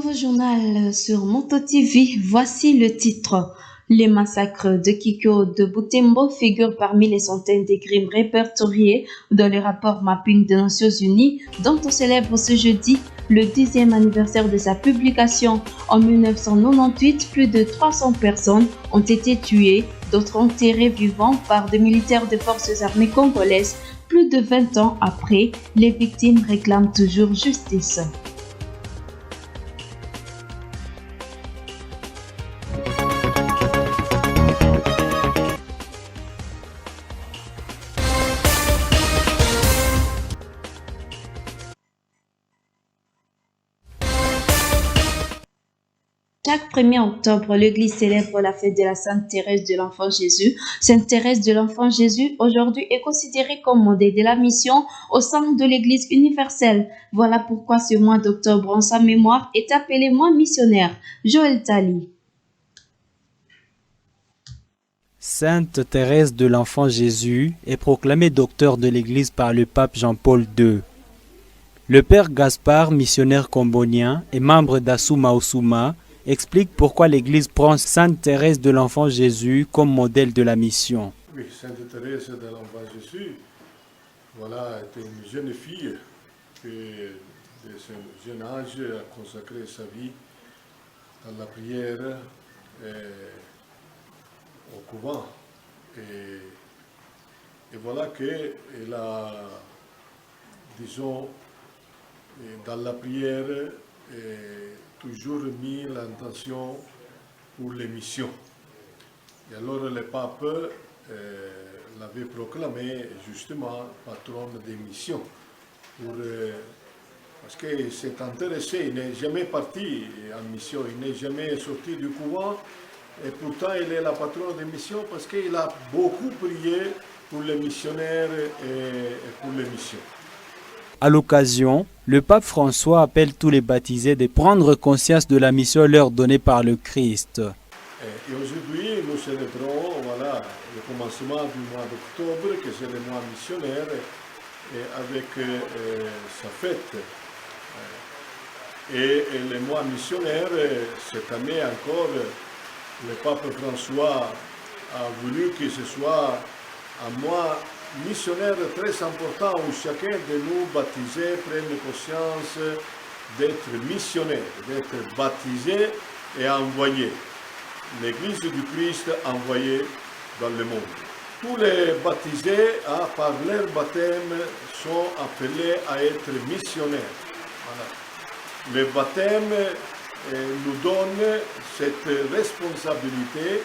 nouveau journal sur Moto TV. Voici le titre. Les massacres de Kiko de Butembo figurent parmi les centaines de crimes répertoriés dans le rapport Mapping des Nations Unies, dont on célèbre ce jeudi le 10e anniversaire de sa publication. En 1998, plus de 300 personnes ont été tuées, d'autres enterrées vivantes par des militaires des forces armées congolaises. Plus de 20 ans après, les victimes réclament toujours justice. Chaque 1er octobre, l'Église célèbre la fête de la Sainte Thérèse de l'Enfant Jésus. Sainte Thérèse de l'Enfant Jésus, aujourd'hui, est considérée comme modèle de la mission au sein de l'Église universelle. Voilà pourquoi ce mois d'octobre, en sa mémoire, est appelé mois missionnaire. Joël Tali. Sainte Thérèse de l'Enfant Jésus est proclamée docteur de l'Église par le pape Jean-Paul II. Le père Gaspard, missionnaire combonien et membre d'Asuma Osuma, explique pourquoi l'Église prend Sainte Thérèse de l'Enfant Jésus comme modèle de la mission. Oui, Sainte Thérèse de l'Enfant Jésus, voilà, était une jeune fille qui, de son jeune âge, a consacré sa vie à la prière au couvent. Et voilà qu'elle a, disons, dans la prière, toujours mis l'intention pour les missions. Et alors le pape l'avait proclamé justement patronne des missions. Parce qu'il s'est intéressé, il n'est jamais parti en mission, il n'est jamais sorti du couvent. Et pourtant, il est la patronne des missions parce qu'il a beaucoup prié pour les missionnaires et pour les missions. À l'occasion, le pape François appelle tous les baptisés de prendre conscience de la mission leur donnée par le Christ. Et aujourd'hui, nous célébrons voilà, le commencement du mois d'octobre, que c'est le mois missionnaire, et avec sa fête. Et le mois missionnaire, cette année encore, le pape François a voulu que ce soit un mois missionnaire très important où chacun de nous baptisés prenne conscience d'être missionnaire, d'être baptisé et envoyé. L'Église du Christ envoyée dans le monde. Tous les baptisés, par leur baptême, sont appelés à être missionnaires. Voilà. Le baptême nous donne cette responsabilité.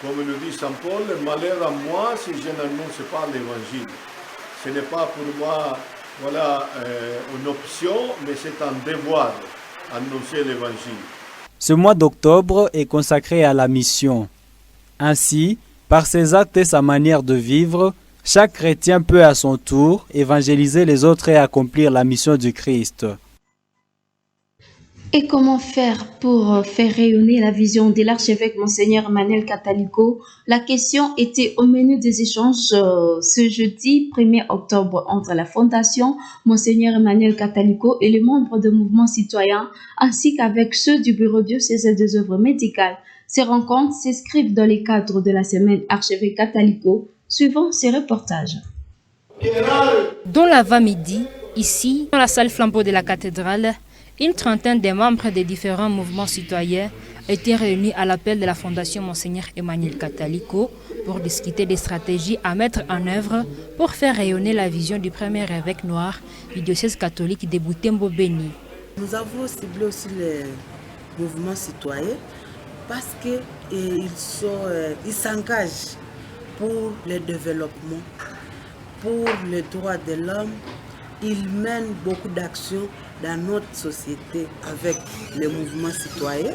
Comme nous dit Saint Paul, malheur à moi si je n'annonce pas l'Évangile. Ce n'est pas pour moi voilà, une option, mais c'est un devoir annoncer l'Évangile. Ce mois d'octobre est consacré à la mission. Ainsi, par ses actes et sa manière de vivre, chaque chrétien peut à son tour évangéliser les autres et accomplir la mission du Christ. Et comment faire pour faire rayonner la vision de l'archevêque Monseigneur Emmanuel Catalico? La question était au menu des échanges ce jeudi 1er octobre entre la Fondation Monseigneur Emmanuel Catalico et les membres du mouvement citoyen, ainsi qu'avec ceux du Bureau diocésain des œuvres médicales. Ces rencontres s'inscrivent dans les cadres de la semaine archevêque Catalico, suivant ces reportages. Dans l'avant-midi, ici, dans la salle flambeau de la cathédrale, une trentaine de membres des différents mouvements citoyens étaient réunis à l'appel de la Fondation Monseigneur Emmanuel Catalico pour discuter des stratégies à mettre en œuvre pour faire rayonner la vision du premier évêque noir du diocèse catholique de Butembo Beni. Nous avons ciblé aussi les mouvements citoyens parce qu'ils s'engagent pour le développement, pour les droits de l'homme. Ils mènent beaucoup d'actions dans notre société avec les mouvements citoyens.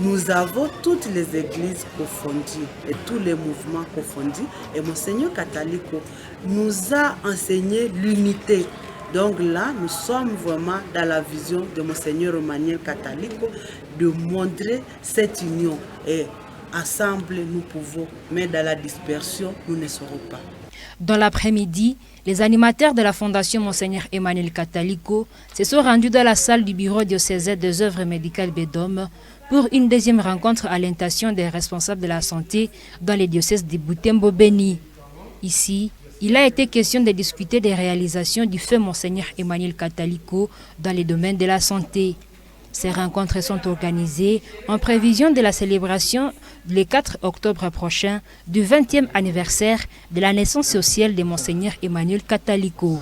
Nous avons toutes les églises confondues et tous les mouvements confondus. Et Monseigneur Catalico nous a enseigné l'unité. Donc là, nous sommes vraiment dans la vision de Monseigneur Emmanuel Catalico de montrer cette union. Et ensemble, nous pouvons, mais dans la dispersion, nous ne serons pas. Dans l'après-midi, les animateurs de la Fondation Monseigneur Emmanuel Catalico se sont rendus dans la salle du bureau diocésain des œuvres médicales Bédome pour une deuxième rencontre à l'intention des responsables de la santé dans les diocèses de Butembo-Beni. Ici, il a été question de discuter des réalisations du feu Monseigneur Emmanuel Catalico dans les domaines de la santé. Ces rencontres sont organisées en prévision de la célébration le 4 octobre prochain du 20e anniversaire de la naissance sociale de Monseigneur Emmanuel Catalico.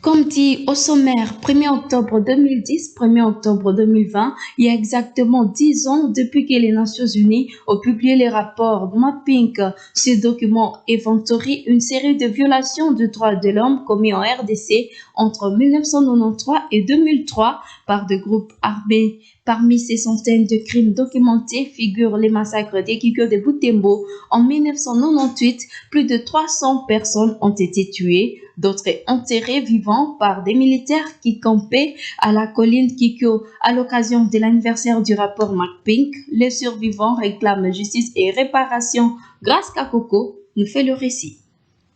Comme dit au sommaire, 1er octobre 2010, 1er octobre 2020, il y a exactement 10 ans depuis que les Nations Unies ont publié les rapports Mapping. Ce document inventorie une série de violations des droits de l'homme commis en RDC entre 1993 et 2003 par des groupes armés. Parmi ces centaines de crimes documentés figurent les massacres des Kikyo de Butembo. En 1998, plus de 300 personnes ont été tuées, d'autres enterrées vivants par des militaires qui campaient à la colline Kikyo. À l'occasion de l'anniversaire du rapport McPink, les survivants réclament justice et réparation. Grâce Kakoko nous fait le récit.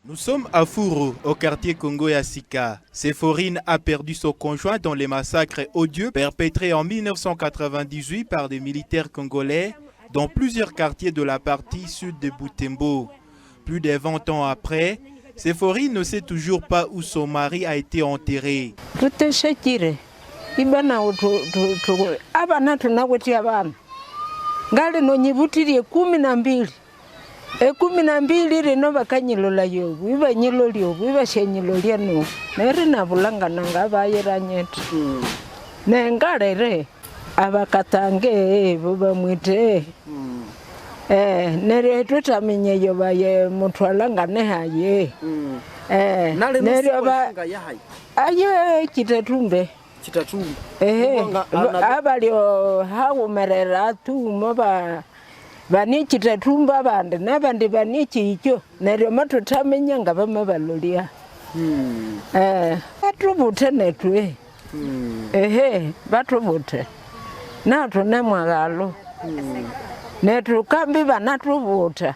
Nous sommes à Furu, au quartier Congo Yassika. Séphorine a perdu son conjoint dans les massacres odieux perpétrés en 1998 par des militaires congolais dans plusieurs quartiers de la partie sud de Butembo. Plus de 20 ans après, Séphorine ne sait toujours pas où son mari a été enterré. Ekuminambili rino vakanyilola yobu iva nyiloli yobu iva shenyilolia no nerina vulangana ngavayira nyeti nengalere avakatange vuvamwite nere tutamenye yoba ye muthu alangane haye nere va aye kitatumbe avalio haumerera tumo va vani chitatumba bande nabandi vani chicho neryo matutamenya nga vamavalolia vatuvute netwe vatuvute nato nemwagalo netukambi vanatuvuta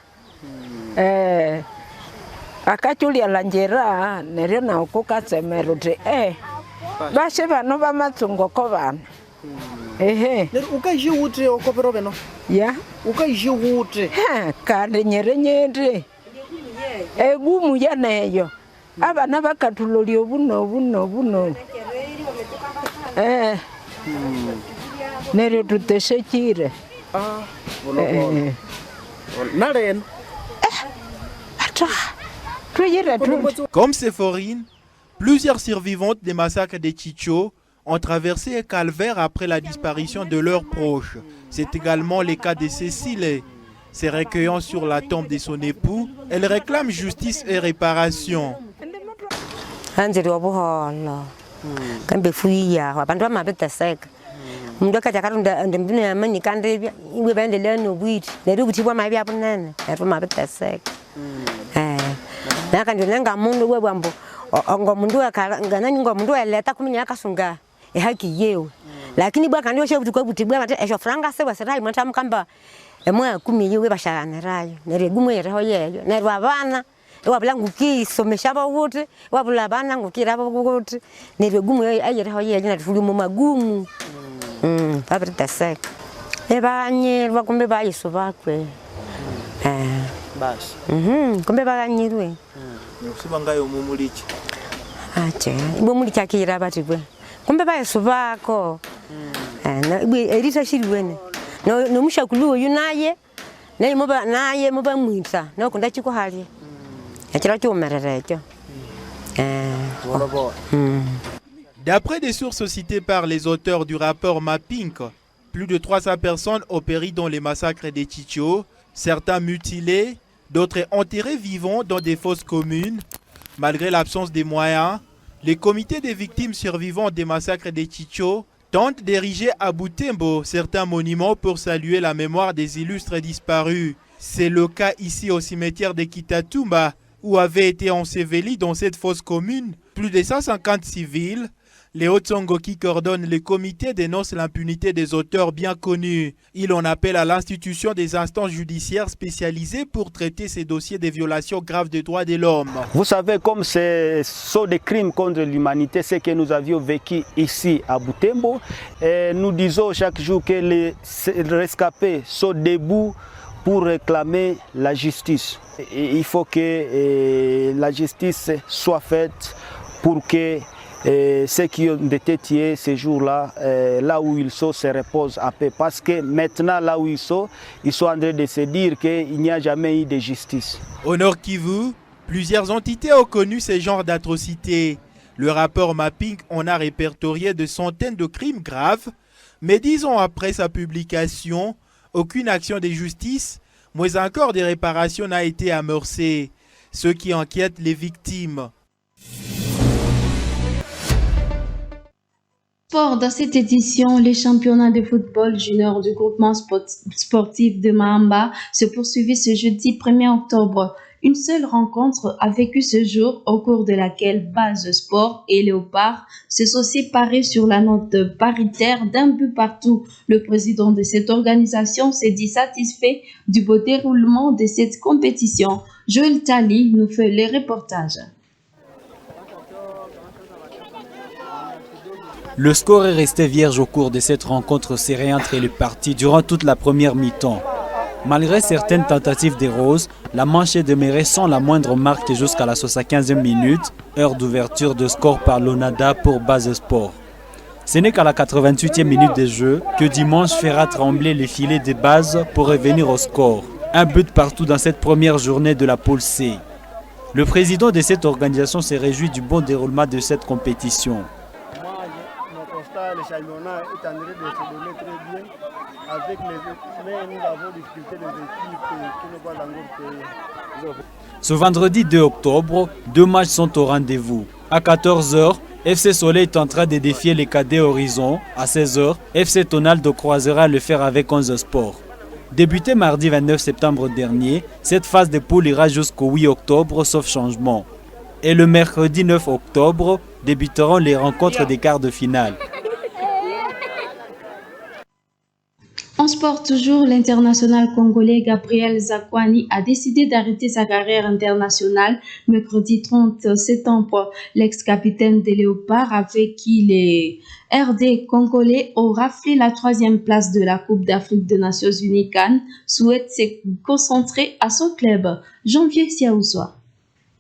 akachulia lanjera neryo naukukatsemera uti vashe vano vamatsungoko vana ukaiji ute okopero beno ya ukaiji ute kandi nyerenyete egumu yaneyo abana bakatuloli obuno neryo tuteshekire nalen ata tuyira tu. Comme Séphorine, plusieurs survivantes des massacres des Chicho ont traversé un calvaire après la disparition de leurs proches. C'est également le cas de Cécile. Se recueillant sur la tombe de son époux, elle réclame justice et réparation. Haki yeo lakini bwa kandio shebu kwa buti bwa esho franga se wasirayi mwantamu kamba emwe 10 yewe bashaganirayo neregumu yereho yeyo nerwa abana ewabula ngukisomesha bawote wabula abana ngukira bawote neregumu yereho yeyo natuli mu magumu babiri taseka ebanye bakumbe bayiso bakwe basi kumbe baganyirwe Usibangayo mumulichi ache ibo muri cyakira batibwe kumbe bayesu bako erisa shiriwene no mushakulu uyu naye muba naye muba mwita no kunda chiko hali yakira cyumererecho D'après des sources citées par les auteurs du rapport Mapping, plus de 300 personnes ont péri dans les massacres des Chicho, certains mutilés, d'autres enterrés vivants dans des fosses communes. Malgré l'absence des moyens, les comités des victimes survivantes des massacres des Chicho tentent d'ériger à Butembo certains monuments pour saluer la mémoire des illustres disparus. C'est le cas ici au cimetière de Kitatumba, où avaient été ensevelis dans cette fosse commune plus de 150 civils, Léo Tsongo, qui coordonne le comité, dénonce l'impunité des auteurs bien connus. Il en appelle à l'institution des instances judiciaires spécialisées pour traiter ces dossiers de violations graves des droits de l'homme. Vous savez, comme ce sont des crimes contre l'humanité, ce que nous avions vécu ici à Butembo, et nous disons chaque jour que les rescapés sont debout pour réclamer la justice. Et il faut que la justice soit faite pour que ceux qui ont été tués ces jours-là, là où ils sont, se reposent à paix. Parce que maintenant, là où ils sont en train de se dire qu'il n'y a jamais eu de justice. Au Nord Kivu, plusieurs entités ont connu ce genre d'atrocités. Le rapport Mapping en a répertorié de centaines de crimes graves, mais 10 ans après sa publication, aucune action de justice, mais encore des réparations n'a été amorcée, ce qui inquiète les victimes. Sport, dans cette édition, les championnats de football junior du groupement sportif de Mahamba se poursuivent ce jeudi 1er octobre. Une seule rencontre a vécu ce jour, au cours de laquelle Base Sport et Léopard se sont séparés sur la note paritaire d'un but partout. Le président de cette organisation s'est dit satisfait du beau déroulement de cette compétition. Joël Tali nous fait les reportages. Le score est resté vierge au cours de cette rencontre serrée entre les parties durant toute la première mi-temps. Malgré certaines tentatives des Roses, la manche est demeurée sans la moindre marque jusqu'à la 75e minute, heure d'ouverture de score par l'Onada pour Base Sport. Ce n'est qu'à la 88e minute de jeu que Dimanche fera trembler les filets de Base pour revenir au score. Un but partout dans cette première journée de la poule C. Le président de cette organisation se réjouit du bon déroulement de cette compétition. Le championnat est en train de se donner très bien avec mais nous avons discuté des équipes qui ne pas encore payées. Ce vendredi 2 octobre, 2 matchs sont au rendez-vous. À 14h, FC Soleil est en train de défier les cadets Horizon. À 16h, FC Tonaldo croisera le fer avec 11 Sports. Débutée mardi 29 septembre dernier, cette phase de poule ira jusqu'au 8 octobre sauf changement. Et le mercredi 9 octobre, débuteront les rencontres des quarts de finale. En sport toujours, l'international congolais Gabriel Zakwani a décidé d'arrêter sa carrière internationale mercredi 30 septembre. L'ex-capitaine des Léopards, avec qui les RD congolais ont raflé la 3e place de la Coupe d'Afrique des Nations Unies CAN, souhaite se concentrer à son club. Janvier Siaoussoa.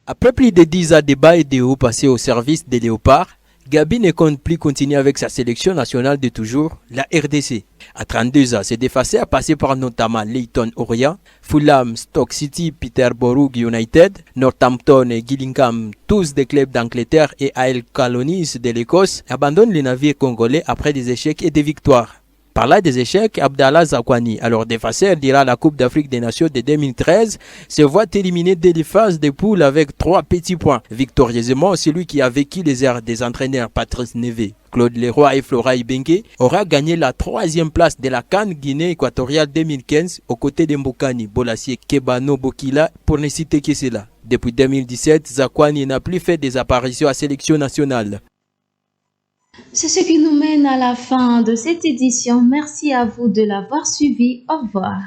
Après plus de 10 ans de bas et de hauts passés au service des Léopards, Gabi ne compte plus continuer avec sa sélection nationale de toujours, la RDC. À 32 ans, c'est effacé à passer par notamment Leyton Orient, Fulham, Stoke City, Peterborough United, Northampton et Gillingham, tous des clubs d'Angleterre, et AL Colonies de l'Écosse, abandonnent les navires congolais après des échecs et des victoires. Par là des échecs, Abdallah Zakwani, alors défenseur dira la Coupe d'Afrique des Nations de 2013, se voit éliminé dès les phases de poule avec 3 petits points. Victorieusement, celui qui a vécu les airs des entraîneurs Patrice Neve, Claude Leroy et Flora Ibenge aura gagné la 3e place de la CAN Guinée équatoriale 2015 aux côtés de Mbokani, Bolasie, Kebano, Bokila, pour ne citer que cela. Depuis 2017, Zakwani n'a plus fait des apparitions à sélection nationale. C'est ce qui nous mène à la fin de cette édition. Merci à vous de l'avoir suivi. Au revoir.